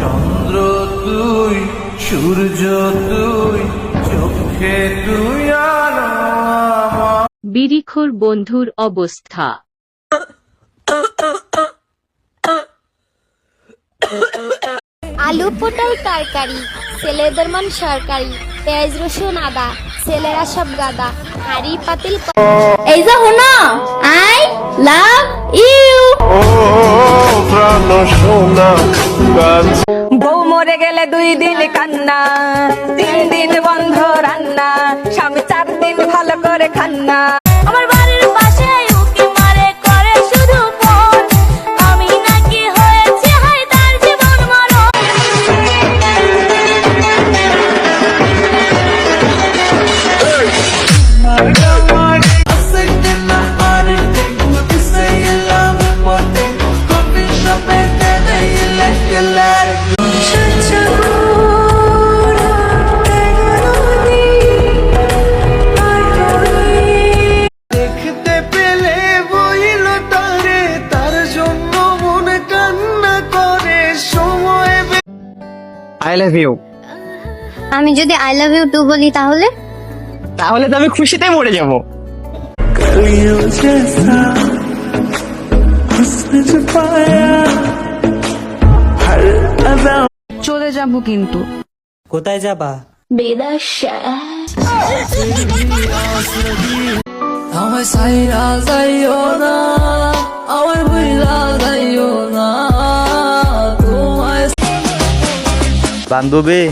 চন্দ্র তুই, সূর্য তুই, চোখে তুই আর আমার। বিড়িখোর বন্ধুর অবস্থা। আলু পটল তরকারি, ছেলেদের মন সরকারি, পেঁয়াজ রসুন আদা, ছেলেরা সব গাদা, হাড়ি পাতিল। এই যে শোনো, আই লাভ ইউ। বউ মরে গেলে 2 দিন কান্না, 3 দিন বন্ধ রান্না, স্বামী 4 দিন ভালো করে খান্না। আমার বাড়ির পাশে উকি মারে করে শুধু ফোন, আমি নাকি হয়েছে হাই তার জীবন মরণ। দেখতে পেলে বইল তারে, তার জন্য মন কান্না করে সময়। I love you. আমি যদি আই লাভ ইউ টু বলি তাহলে? তাহলে তো আমি খুশিতে মরে যাব। চলে যাব কিন্তু। কোথায় যাবা? বিদেশে। আমায় সাইরা যাইও না, আমার ভুইলা যাইও না তোমায়। বান্ধবী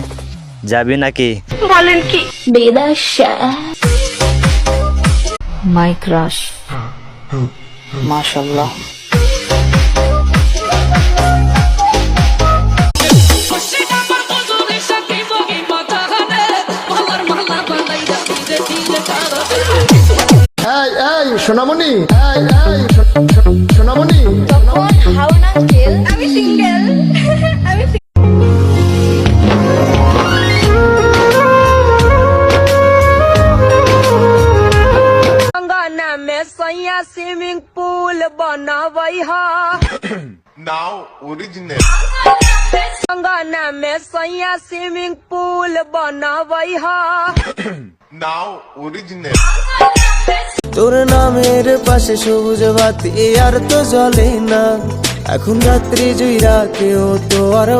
যাবি নাকি? বলেন কি? বিদেশে। মাই ক্রাশ, মাশাআল্লাহ। সোনামণি, সোনামণি, হাউ না কিল, আমি সিঙ্গেল। আমি गंगा में सैया स्विमिंग पूल बनावई हा। নাও অরিজিনাল। गंगा में सैया स्विमिंग पूल बनावई हा। নাও অরিজিনাল। তোর নামের পাশে সবুজ বাতি আর তো জ্বলে না, এখন রাত্রি জুইরা কেউ তো আর